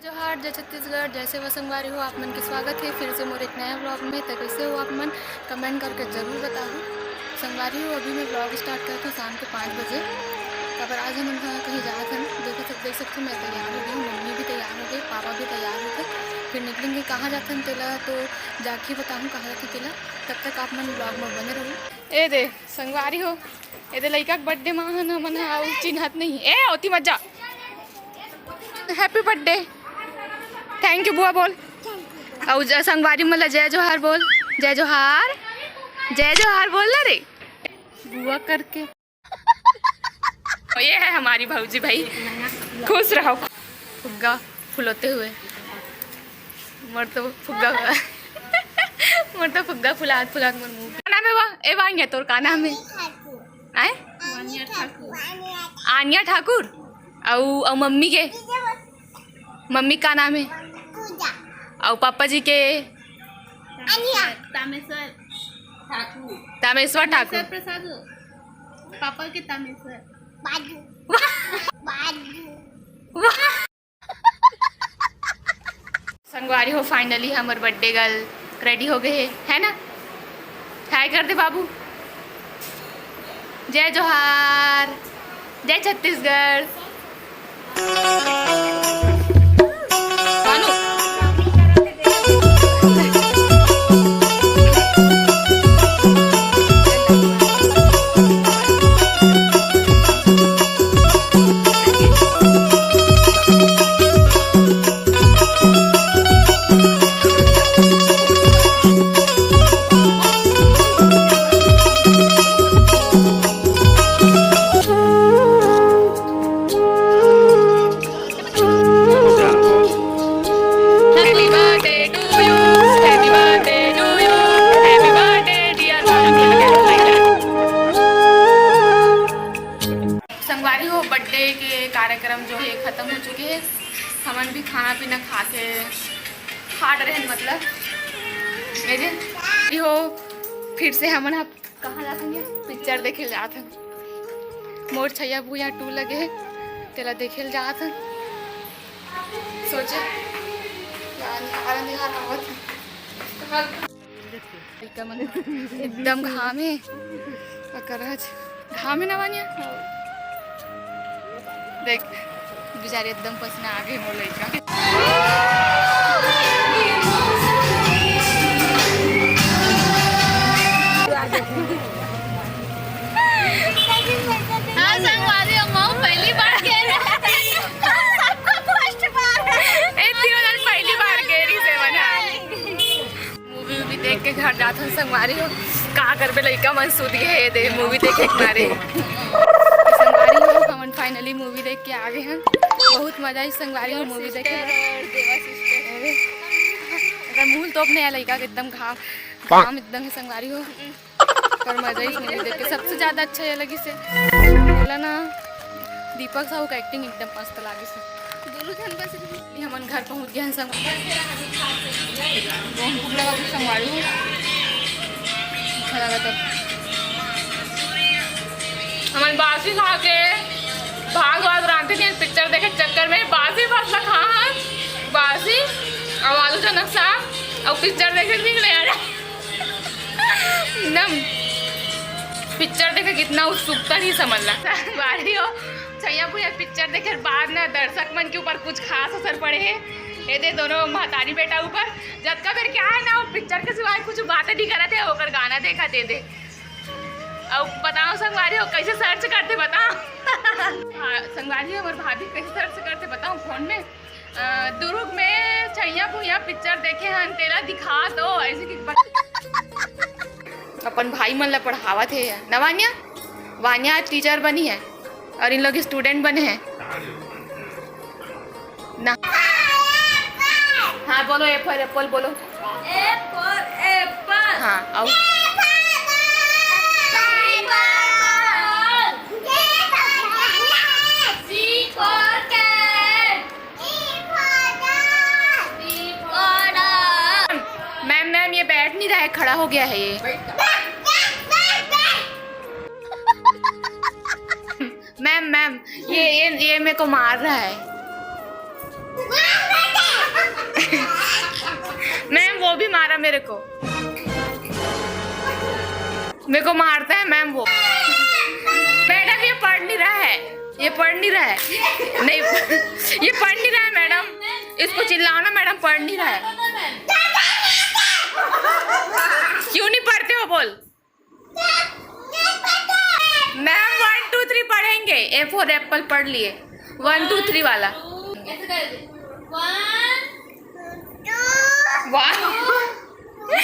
जोहार, जय छत्तीसगढ़, जैसे व संगवारी हो आप मन के स्वागत है फिर से मोर एक नया ब्लॉग में। तो कैसे हो आप मन कमेंट करके ज़रूर बताओ। संगवारी हो अभी मैं ब्लॉग स्टार्ट करती हूँ शाम के 5 बजे। अब आज हम कहीं जा थे, देख सकते मैं तैयार हो गई, मम्मी भी तैयार हो गई, पापा भी तैयार हो गए। फिर निकलेंगे कहाँ जाते हैं तेला तो जाके बताऊँ कहाँ जाते तेला। तब तक आप मन ब्लॉग में बने रहो। ए दे संगवारी हो ए दे लड़का के बर्थडे में मन चिन्हत नहीं ए होती मत जा। हैप्पी बर्थडे, थैंक यू बुआ बोल। और संगवारी मतलब जय जोहार बोल, जय जोहार, जय जोहार बोल ना रे बुआ करके। ये है हमारी भाऊजी भाई, खुश रहो। फुग्गा फुलोते हुए मोर तो फुग्गा मोर तो फुग्गा फुलात फुलात मोर मुंह। का नाम है वा ए वांगे तोर का नाम है? आए आनिया ठाकुर। और मम्मी के मम्मी का नाम है? और पापा जी के? तामेश्वर ठाकुर। तामेश्वर ठाकुर। प्रसाद पापा के तामेश्वर संगवारी हो फाइनली हमार बर्थडे गर्ल रेडी हो गए है ना। हाय कर दे बाबू। जय जोहार, जय छत्तीसगढ़। संगवारी हो बर्थडे के कार्यक्रम जो है ख़त्म हो चुके हैं। हमन भी खाना पीना खा के हाट रहे मतलब ये हो। फिर से हमन आप कहाँ जाते हैं? पिक्चर देखे जाते हैं। मोर छैया भूया 2 लगे तेला देखे जाते हैं। सोचे एकदम घाम है घाम है ना वानिया। देख बेचारे एकदम पसीना आ गए मोर लड़का। हाँ संगवारी हम पहली बार गए पहली बार गए रही से मूवी वूवी देख के घर जाते हैं। संगवारी हो कहाँ कर पे लड़का मन सूद गए दे मूवी देखे मारे। संगवारी हो हम फाइनली मूवी देख के आ गए हैं। बहुत मजा आई संगवारी हो मूवी देखे। अगर मूल तो अपने लड़का के एकदम घाम एकदम है संगवारी हो पर मजा ही मूवी देख के। सबसे ज़्यादा अच्छा ये लगी से बोला ना दीपक साहू का एक्टिंग एकदम मस्त लगी से। हमन घर पहुँच गए हैं संगवारी हो। अच्छा लगा तब हमन बासी खा के भाग रांधते थे पिक्चर देखे चक्कर में। बासी फसला खा बासी और आलू चनक साग और पिक्चर देखे निकले एकदम। पिक्चर देखे कितना उत्सुकता नहीं समझना बारी हो छैया भूया पिक्चर देखे बाद ना दर्शक मन के ऊपर कुछ खास असर पड़े है। ये दे दोनों महतारी बेटा ऊपर जब का फिर क्या है ना वो पिक्चर के सिवाय कुछ बातें नहीं करते है होकर गाना देखा दे दे। अब बताओ संगवारी हो कैसे सर्च करते बताओ। संगवारी हो और भाभी कैसे सर्च करते बताओ फोन में। दुर्ग में छैया भूया पिक्चर देखे हैं तेरा दिखा दो ऐसे कि अपन भाई मन ला पढ़ावा थे ना। वानिया वानिया टीचर बनी है और इन लोग स्टूडेंट बने हैं ना। हाँ बोलो ए फॉर एप्पल बोलो। A for Apple. हाँ आओ मैम ये बैठ नहीं रहा है खड़ा हो गया है ये। मैम ये मेरे को मार रहा है। मेरे को मारता है मैम वो। मैडम ये पढ़ नहीं रहा है, ये पढ़ नहीं रहा है, नहीं ये पढ़ नहीं रहा है मैडम, इसको चिल्लाओ ना मैडम, पढ़ नहीं रहा है। क्यों नहीं पढ़ते हो बोल। मैम 1 2 3 पढ़ेंगे। ए फॉर एप्पल पढ़ लिए, 1 2 3 वाला। ऐसे कर दे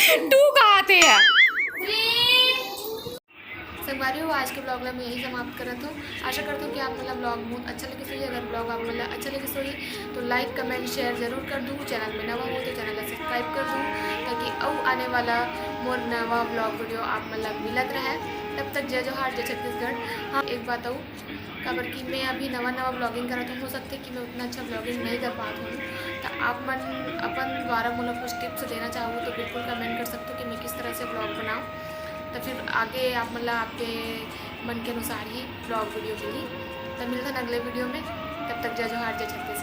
1 2 कहाँ थे यार। 3। संगवारी हो, आज के ब्लॉग में यही समाप्त करत हूँ। आशा करता हूँ कि आप मतलब ब्लॉग बहुत अच्छा लगे सोई। अगर ब्लॉग आप मतलब अच्छा लगे सोई तो लाइक कमेंट शेयर जरूर कर दूँ। चैनल में नवा हो तो चैनल सब्सक्राइब कर दूँ, ताकि अब आने वाला मोर नवा ब्लॉग वीडियो आप मतलब मिलत रहे। तब तक जय जोहार, जय छत्तीसगढ़। हाँ एक बात आऊँ खबर कि मैं अभी नवा ब्लॉगिंग करत हूँ, हो सकता है कि मैं उतना अच्छा ब्लॉगिंग नहीं कर पाती हूँ, तो आप मन अपन द्वारा मतलब कुछ टिप्स देना चाहूँ तो बिल्कुल कमेंट कर सकते हो कि मैं किस तरह से ब्लॉग बनाऊँ, तो फिर आगे आप मतलब आपके मन के अनुसार ही ब्लॉग वीडियो मिली। तो मिलते हैं अगले वीडियो में, तब तक जय जोहार, जय छत्तीसगढ़।